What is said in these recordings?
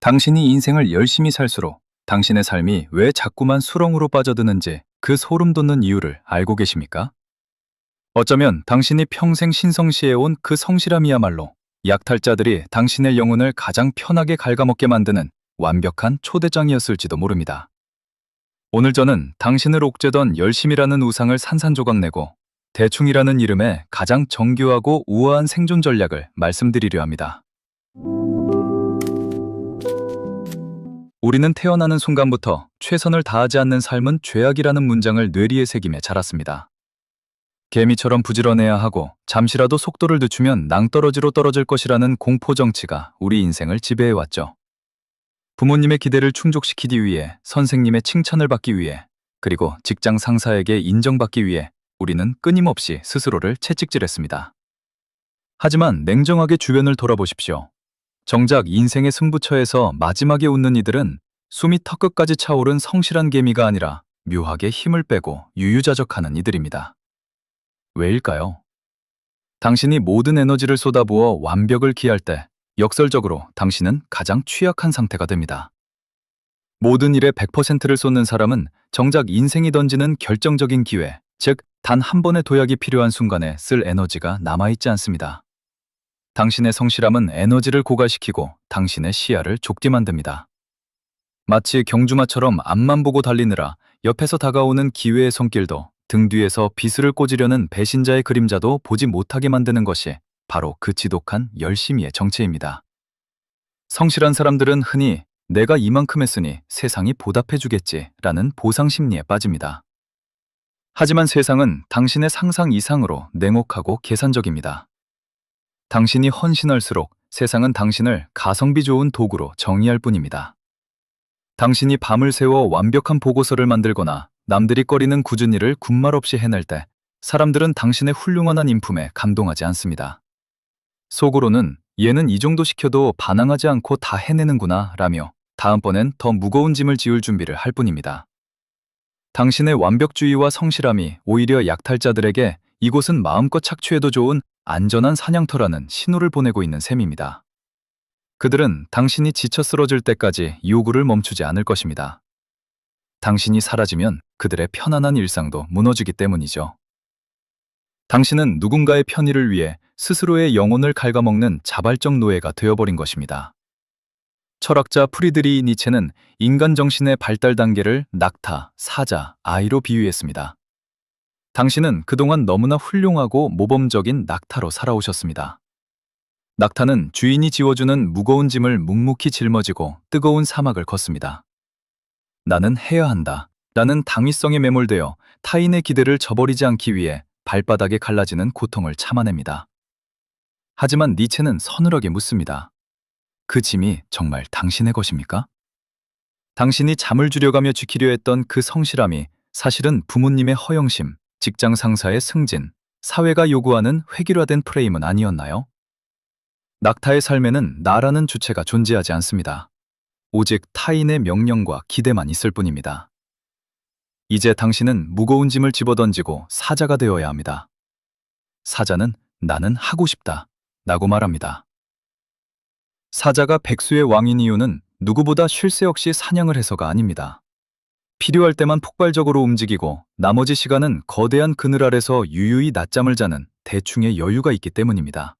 당신이 인생을 열심히 살수록 당신의 삶이 왜 자꾸만 수렁으로 빠져드는지 그 소름 돋는 이유를 알고 계십니까? 어쩌면 당신이 평생 신성시해온 그 성실함이야말로 약탈자들이 당신의 영혼을 가장 편하게 갉아먹게 만드는 완벽한 초대장이었을지도 모릅니다. 오늘 저는 당신을 옥죄던 열심이라는 우상을 산산조각내고 대충이라는 이름의 가장 정교하고 우아한 생존 전략을 말씀드리려 합니다. 우리는 태어나는 순간부터 최선을 다하지 않는 삶은 죄악이라는 문장을 뇌리에 새김에 자랐습니다. 개미처럼 부지런해야 하고 잠시라도 속도를 늦추면 낭떠러지로 떨어질 것이라는 공포 정치가 우리 인생을 지배해왔죠. 부모님의 기대를 충족시키기 위해, 선생님의 칭찬을 받기 위해, 그리고 직장 상사에게 인정받기 위해 우리는 끊임없이 스스로를 채찍질했습니다. 하지만 냉정하게 주변을 돌아보십시오. 정작 인생의 승부처에서 마지막에 웃는 이들은 숨이 턱끝까지 차오른 성실한 개미가 아니라 묘하게 힘을 빼고 유유자적하는 이들입니다. 왜일까요? 당신이 모든 에너지를 쏟아부어 완벽을 기할 때 역설적으로 당신은 가장 취약한 상태가 됩니다. 모든 일에 100%를 쏟는 사람은 정작 인생이 던지는 결정적인 기회, 즉 단 한 번의 도약이 필요한 순간에 쓸 에너지가 남아있지 않습니다. 당신의 성실함은 에너지를 고갈시키고 당신의 시야를 좁게 만듭니다. 마치 경주마처럼 앞만 보고 달리느라 옆에서 다가오는 기회의 손길도 등 뒤에서 비스를 꽂으려는 배신자의 그림자도 보지 못하게 만드는 것이 바로 그 지독한 열심히의 정체입니다. 성실한 사람들은 흔히 내가 이만큼 했으니 세상이 보답해주겠지라는 보상심리에 빠집니다. 하지만 세상은 당신의 상상 이상으로 냉혹하고 계산적입니다. 당신이 헌신할수록 세상은 당신을 가성비 좋은 도구로 정의할 뿐입니다. 당신이 밤을 새워 완벽한 보고서를 만들거나 남들이 꺼리는 굳은 일을 군말 없이 해낼 때 사람들은 당신의 훌륭한 한 인품에 감동하지 않습니다. 속으로는 얘는 이 정도 시켜도 반항하지 않고 다 해내는구나 라며 다음번엔 더 무거운 짐을 지울 준비를 할 뿐입니다. 당신의 완벽주의와 성실함이 오히려 약탈자들에게 이곳은 마음껏 착취해도 좋은 안전한 사냥터라는 신호를 보내고 있는 셈입니다. 그들은 당신이 지쳐 쓰러질 때까지 요구를 멈추지 않을 것입니다. 당신이 사라지면 그들의 편안한 일상도 무너지기 때문이죠. 당신은 누군가의 편의를 위해 스스로의 영혼을 갉아먹는 자발적 노예가 되어버린 것입니다. 철학자 프리드리히 니체는 인간 정신의 발달 단계를 낙타, 사자, 아이로 비유했습니다. 당신은 그동안 너무나 훌륭하고 모범적인 낙타로 살아오셨습니다. 낙타는 주인이 지워주는 무거운 짐을 묵묵히 짊어지고 뜨거운 사막을 걷습니다. 나는 해야 한다 라는 당위성에 매몰되어 타인의 기대를 저버리지 않기 위해 발바닥에 갈라지는 고통을 참아냅니다. 하지만 니체는 서늘하게 묻습니다. 그 짐이 정말 당신의 것입니까? 당신이 잠을 줄여가며 지키려 했던 그 성실함이 사실은 부모님의 허영심, 직장 상사의 승진, 사회가 요구하는 획일화된 프레임은 아니었나요? 낙타의 삶에는 나라는 주체가 존재하지 않습니다. 오직 타인의 명령과 기대만 있을 뿐입니다. 이제 당신은 무거운 짐을 집어던지고 사자가 되어야 합니다. 사자는 나는 하고 싶다 라고 말합니다. 사자가 백수의 왕인 이유는 누구보다 쉴 새 없이 사냥을 해서가 아닙니다. 필요할 때만 폭발적으로 움직이고 나머지 시간은 거대한 그늘 아래서 유유히 낮잠을 자는 대충의 여유가 있기 때문입니다.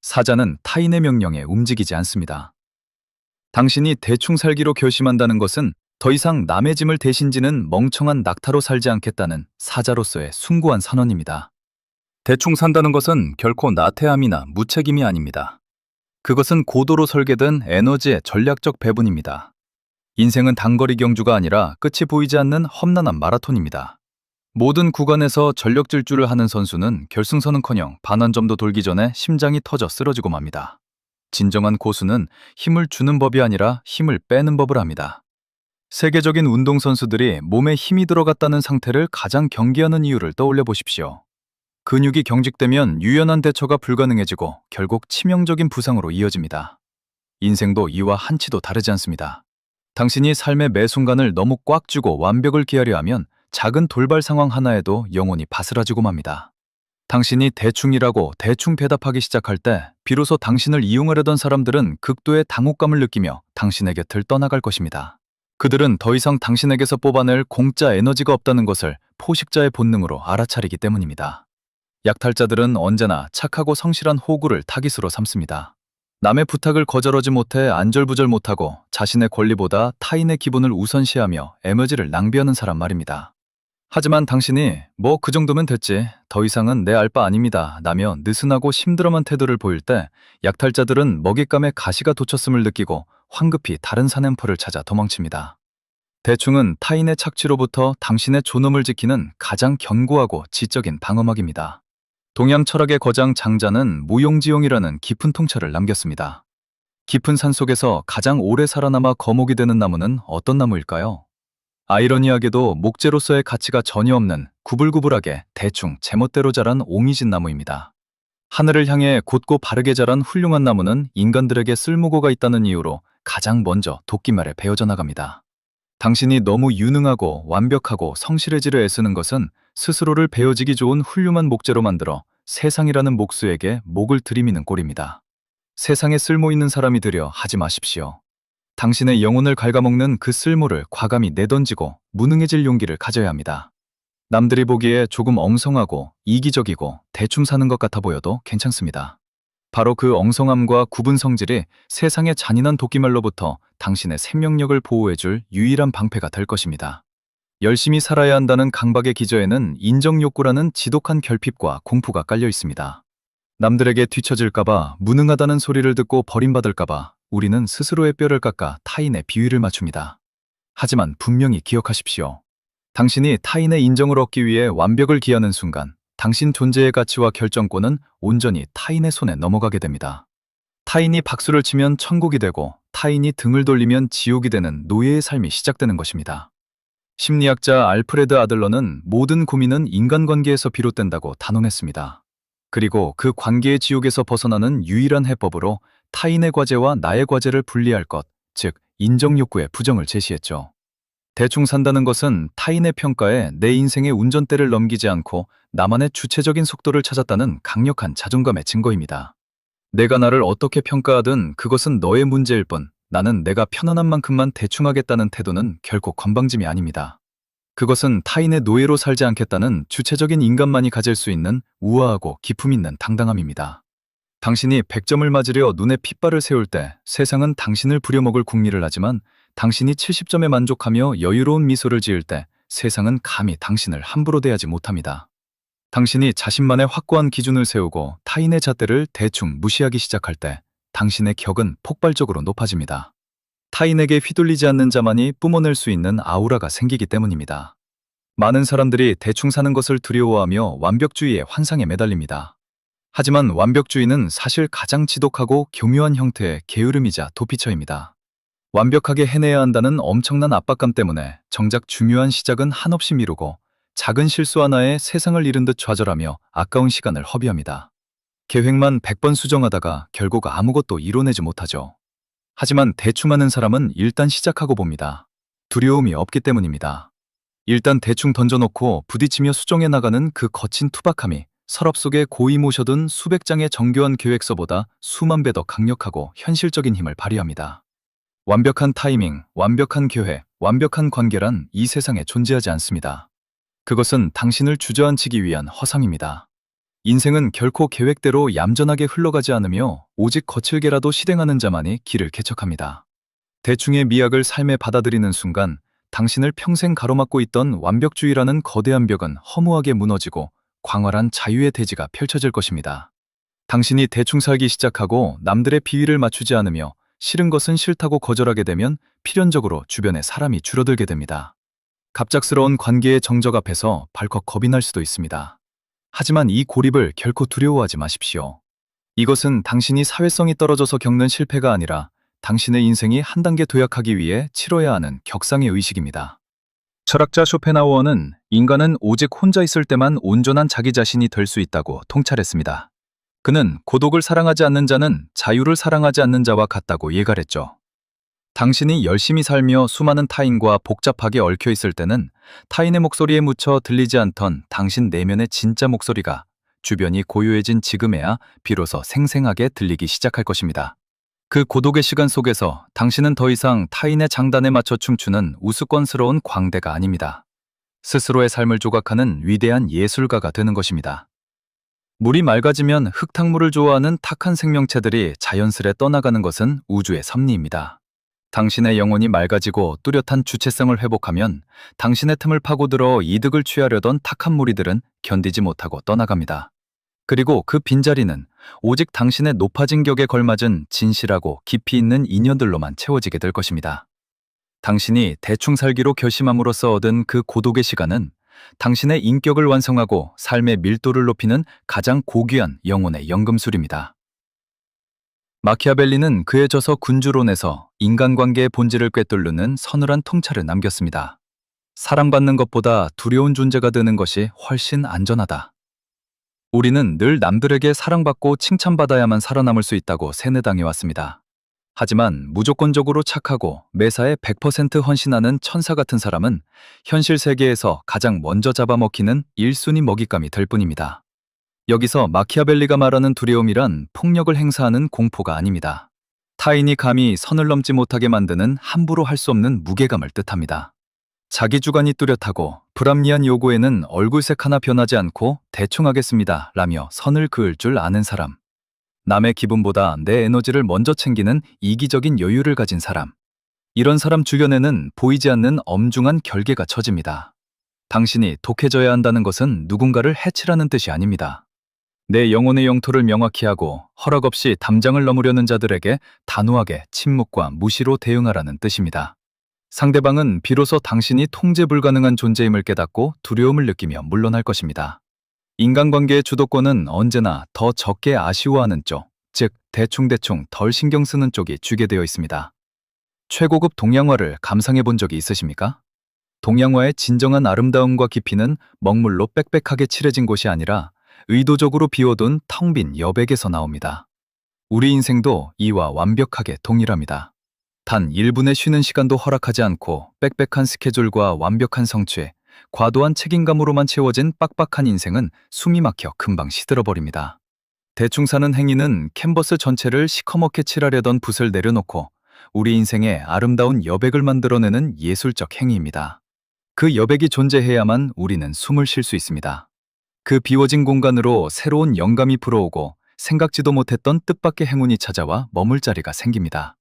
사자는 타인의 명령에 움직이지 않습니다. 당신이 대충 살기로 결심한다는 것은 더 이상 남의 짐을 대신 지는 멍청한 낙타로 살지 않겠다는 사자로서의 숭고한 선언입니다. 대충 산다는 것은 결코 나태함이나 무책임이 아닙니다. 그것은 고도로 설계된 에너지의 전략적 배분입니다. 인생은 단거리 경주가 아니라 끝이 보이지 않는 험난한 마라톤입니다. 모든 구간에서 전력 질주를 하는 선수는 결승선은커녕 반환점도 돌기 전에 심장이 터져 쓰러지고 맙니다. 진정한 고수는 힘을 주는 법이 아니라 힘을 빼는 법을 합니다. 세계적인 운동선수들이 몸에 힘이 들어갔다는 상태를 가장 경계하는 이유를 떠올려 보십시오. 근육이 경직되면 유연한 대처가 불가능해지고 결국 치명적인 부상으로 이어집니다. 인생도 이와 한치도 다르지 않습니다. 당신이 삶의 매 순간을 너무 꽉 쥐고 완벽을 기하려 하면 작은 돌발 상황 하나에도 영혼이 바스라지고 맙니다. 당신이 대충이라고 대충 대답하기 시작할 때 비로소 당신을 이용하려던 사람들은 극도의 당혹감을 느끼며 당신의 곁을 떠나갈 것입니다. 그들은 더 이상 당신에게서 뽑아낼 공짜 에너지가 없다는 것을 포식자의 본능으로 알아차리기 때문입니다. 약탈자들은 언제나 착하고 성실한 호구를 타깃으로 삼습니다. 남의 부탁을 거절하지 못해 안절부절 못하고 자신의 권리보다 타인의 기분을 우선시하며 에너지를 낭비하는 사람 말입니다. 하지만 당신이 뭐 그 정도면 됐지, 더 이상은 내 알 바 아닙니다 라며 느슨하고 심드럼한 태도를 보일 때 약탈자들은 먹잇감에 가시가 돋쳤음을 느끼고 황급히 다른 사냥터를 찾아 도망칩니다. 대충은 타인의 착취로부터 당신의 존엄을 지키는 가장 견고하고 지적인 방어막입니다. 동양 철학의 거장 장자는 무용지용이라는 깊은 통찰을 남겼습니다. 깊은 산속에서 가장 오래 살아남아 거목이 되는 나무는 어떤 나무일까요? 아이러니하게도 목재로서의 가치가 전혀 없는 구불구불하게 대충 제멋대로 자란 옹이진 나무입니다. 하늘을 향해 곧고 바르게 자란 훌륭한 나무는 인간들에게 쓸모고가 있다는 이유로 가장 먼저 도끼말에 베어져 나갑니다. 당신이 너무 유능하고 완벽하고 성실해지려 애쓰는 것은 스스로를 베어지기 좋은 훌륭한 목재로 만들어 세상이라는 목수에게 목을 들이미는 꼴입니다. 세상에 쓸모 있는 사람이 되려 하지 마십시오. 당신의 영혼을 갉아먹는 그 쓸모를 과감히 내던지고 무능해질 용기를 가져야 합니다. 남들이 보기에 조금 엉성하고 이기적이고 대충 사는 것 같아 보여도 괜찮습니다. 바로 그 엉성함과 구분 성질이 세상의 잔인한 도끼말로부터 당신의 생명력을 보호해줄 유일한 방패가 될 것입니다. 열심히 살아야 한다는 강박의 기저에는 인정욕구라는 지독한 결핍과 공포가 깔려 있습니다. 남들에게 뒤처질까봐, 무능하다는 소리를 듣고 버림받을까봐 우리는 스스로의 뼈를 깎아 타인의 비위를 맞춥니다. 하지만 분명히 기억하십시오. 당신이 타인의 인정을 얻기 위해 완벽을 기하는 순간 당신 존재의 가치와 결정권은 온전히 타인의 손에 넘어가게 됩니다. 타인이 박수를 치면 천국이 되고 타인이 등을 돌리면 지옥이 되는 노예의 삶이 시작되는 것입니다. 심리학자 알프레드 아들러는 모든 고민은 인간관계에서 비롯된다고 단언했습니다. 그리고 그 관계의 지옥에서 벗어나는 유일한 해법으로 타인의 과제와 나의 과제를 분리할 것, 즉 인정욕구의 부정을 제시했죠. 대충 산다는 것은 타인의 평가에 내 인생의 운전대를 넘기지 않고 나만의 주체적인 속도를 찾았다는 강력한 자존감의 증거입니다. 내가 나를 어떻게 평가하든 그것은 너의 문제일 뿐, 나는 내가 편안한 만큼만 대충 하겠다는 태도는 결코 건방짐이 아닙니다. 그것은 타인의 노예로 살지 않겠다는 주체적인 인간만이 가질 수 있는 우아하고 기품 있는 당당함입니다. 당신이 100점을 맞으려 눈에 핏발을 세울 때 세상은 당신을 부려먹을 궁리를 하지만 당신이 70점에 만족하며 여유로운 미소를 지을 때 세상은 감히 당신을 함부로 대하지 못합니다. 당신이 자신만의 확고한 기준을 세우고 타인의 잣대를 대충 무시하기 시작할 때 당신의 격은 폭발적으로 높아집니다. 타인에게 휘둘리지 않는 자만이 뿜어낼 수 있는 아우라가 생기기 때문입니다. 많은 사람들이 대충 사는 것을 두려워하며 완벽주의의 환상에 매달립니다. 하지만 완벽주의는 사실 가장 지독하고 교묘한 형태의 게으름이자 도피처입니다. 완벽하게 해내야 한다는 엄청난 압박감 때문에 정작 중요한 시작은 한없이 미루고 작은 실수 하나에 세상을 잃은 듯 좌절하며 아까운 시간을 허비합니다. 계획만 100번 수정하다가 결국 아무것도 이뤄내지 못하죠. 하지만 대충 하는 사람은 일단 시작하고 봅니다. 두려움이 없기 때문입니다. 일단 대충 던져놓고 부딪히며 수정해 나가는 그 거친 투박함이 서랍 속에 고이 모셔둔 수백 장의 정교한 계획서보다 수만 배 더 강력하고 현실적인 힘을 발휘합니다. 완벽한 타이밍, 완벽한 계획, 완벽한 관계란 이 세상에 존재하지 않습니다. 그것은 당신을 주저앉히기 위한 허상입니다. 인생은 결코 계획대로 얌전하게 흘러가지 않으며 오직 거칠게라도 실행하는 자만이 길을 개척합니다. 대충의 미학을 삶에 받아들이는 순간 당신을 평생 가로막고 있던 완벽주의라는 거대한 벽은 허무하게 무너지고 광활한 자유의 대지가 펼쳐질 것입니다. 당신이 대충 살기 시작하고 남들의 비위를 맞추지 않으며 싫은 것은 싫다고 거절하게 되면 필연적으로 주변에 사람이 줄어들게 됩니다. 갑작스러운 관계의 정적 앞에서 발컥 겁이 날 수도 있습니다. 하지만 이 고립을 결코 두려워하지 마십시오. 이것은 당신이 사회성이 떨어져서 겪는 실패가 아니라 당신의 인생이 한 단계 도약하기 위해 치러야 하는 격상의 의식입니다. 철학자 쇼펜하우어는 인간은 오직 혼자 있을 때만 온전한 자기 자신이 될 수 있다고 통찰했습니다. 그는 고독을 사랑하지 않는 자는 자유를 사랑하지 않는 자와 같다고 예갈했죠. 당신이 열심히 살며 수많은 타인과 복잡하게 얽혀 있을 때는 타인의 목소리에 묻혀 들리지 않던 당신 내면의 진짜 목소리가 주변이 고요해진 지금에야 비로소 생생하게 들리기 시작할 것입니다. 그 고독의 시간 속에서 당신은 더 이상 타인의 장단에 맞춰 춤추는 우스꽝스러운 광대가 아닙니다. 스스로의 삶을 조각하는 위대한 예술가가 되는 것입니다. 물이 맑아지면 흙탕물을 좋아하는 탁한 생명체들이 자연스레 떠나가는 것은 우주의 섭리입니다. 당신의 영혼이 맑아지고 뚜렷한 주체성을 회복하면 당신의 틈을 파고들어 이득을 취하려던 탁한 무리들은 견디지 못하고 떠나갑니다. 그리고 그 빈자리는 오직 당신의 높아진 격에 걸맞은 진실하고 깊이 있는 인연들로만 채워지게 될 것입니다. 당신이 대충 살기로 결심함으로써 얻은 그 고독의 시간은 당신의 인격을 완성하고 삶의 밀도를 높이는 가장 고귀한 영혼의 연금술입니다. 마키아벨리는 그의 저서 군주론에서 인간관계의 본질을 꿰뚫는 서늘한 통찰을 남겼습니다. 사랑받는 것보다 두려운 존재가 되는 것이 훨씬 안전하다. 우리는 늘 남들에게 사랑받고 칭찬받아야만 살아남을 수 있다고 세뇌당해왔습니다. 하지만 무조건적으로 착하고 매사에 100% 헌신하는 천사 같은 사람은 현실 세계에서 가장 먼저 잡아먹히는 1순위 먹잇감이 될 뿐입니다. 여기서 마키아벨리가 말하는 두려움이란 폭력을 행사하는 공포가 아닙니다. 타인이 감히 선을 넘지 못하게 만드는 함부로 할 수 없는 무게감을 뜻합니다. 자기 주관이 뚜렷하고 불합리한 요구에는 얼굴색 하나 변하지 않고 대충 하겠습니다 라며 선을 그을 줄 아는 사람. 남의 기분보다 내 에너지를 먼저 챙기는 이기적인 여유를 가진 사람. 이런 사람 주변에는 보이지 않는 엄중한 결계가 처집니다. 당신이 독해져야 한다는 것은 누군가를 해치라는 뜻이 아닙니다. 내 영혼의 영토를 명확히 하고 허락 없이 담장을 넘으려는 자들에게 단호하게 침묵과 무시로 대응하라는 뜻입니다. 상대방은 비로소 당신이 통제 불가능한 존재임을 깨닫고 두려움을 느끼며 물러날 것입니다. 인간관계의 주도권은 언제나 더 적게 아쉬워하는 쪽, 즉 대충대충 덜 신경 쓰는 쪽이 쥐게 되어 있습니다. 최고급 동양화를 감상해 본 적이 있으십니까? 동양화의 진정한 아름다움과 깊이는 먹물로 빽빽하게 칠해진 곳이 아니라 의도적으로 비워둔 텅 빈 여백에서 나옵니다. 우리 인생도 이와 완벽하게 동일합니다. 단 1분의 쉬는 시간도 허락하지 않고 빽빽한 스케줄과 완벽한 성취에 과도한 책임감으로만 채워진 빡빡한 인생은 숨이 막혀 금방 시들어버립니다. 대충 사는 행위는 캔버스 전체를 시커멓게 칠하려던 붓을 내려놓고 우리 인생에 아름다운 여백을 만들어내는 예술적 행위입니다. 그 여백이 존재해야만 우리는 숨을 쉴 수 있습니다. 그 비워진 공간으로 새로운 영감이 불어오고 생각지도 못했던 뜻밖의 행운이 찾아와 머물 자리가 생깁니다.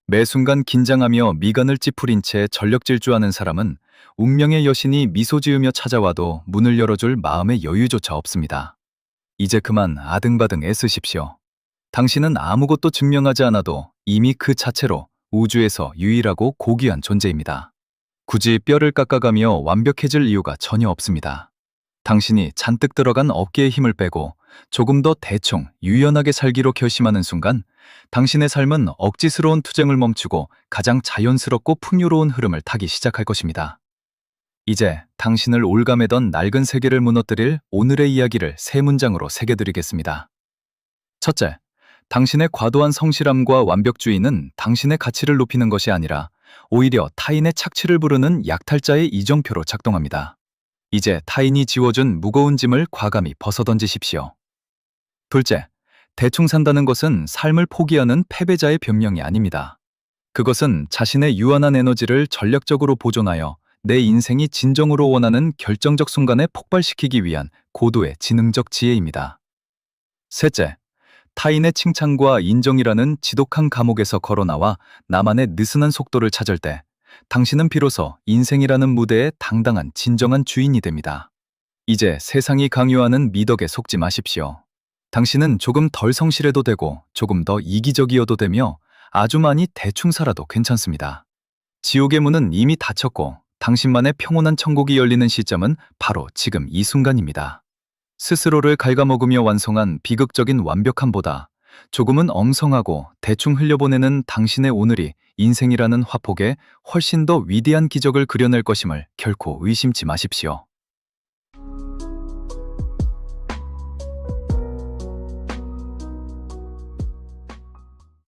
매 순간 긴장하며 미간을 찌푸린 채 전력 질주하는 사람은 운명의 여신이 미소 지으며 찾아와도 문을 열어줄 마음의 여유조차 없습니다. 이제 그만 아등바등 애쓰십시오. 당신은 아무것도 증명하지 않아도 이미 그 자체로 우주에서 유일하고 고귀한 존재입니다. 굳이 뼈를 깎아가며 완벽해질 이유가 전혀 없습니다. 당신이 잔뜩 들어간 어깨에 힘을 빼고 조금 더 대충 유연하게 살기로 결심하는 순간 당신의 삶은 억지스러운 투쟁을 멈추고 가장 자연스럽고 풍요로운 흐름을 타기 시작할 것입니다. 이제 당신을 올가매던 낡은 세계를 무너뜨릴 오늘의 이야기를 세 문장으로 새겨드리겠습니다. 첫째, 당신의 과도한 성실함과 완벽주의는 당신의 가치를 높이는 것이 아니라 오히려 타인의 착취를 부르는 약탈자의 이정표로 작동합니다. 이제 타인이 지워준 무거운 짐을 과감히 벗어던지십시오. 둘째, 대충 산다는 것은 삶을 포기하는 패배자의 변명이 아닙니다. 그것은 자신의 유한한 에너지를 전략적으로 보존하여 내 인생이 진정으로 원하는 결정적 순간에 폭발시키기 위한 고도의 지능적 지혜입니다. 셋째, 타인의 칭찬과 인정이라는 지독한 감옥에서 걸어나와 나만의 느슨한 속도를 찾을 때 당신은 비로소 인생이라는 무대의 당당한 진정한 주인이 됩니다. 이제 세상이 강요하는 미덕에 속지 마십시오. 당신은 조금 덜 성실해도 되고 조금 더 이기적이어도 되며 아주 많이 대충 살아도 괜찮습니다. 지옥의 문은 이미 닫혔고 당신만의 평온한 천국이 열리는 시점은 바로 지금 이 순간입니다. 스스로를 갉아먹으며 완성한 비극적인 완벽함보다 조금은 엉성하고 대충 흘려보내는 당신의 오늘이 인생이라는 화폭에 훨씬 더 위대한 기적을 그려낼 것임을 결코 의심치 마십시오.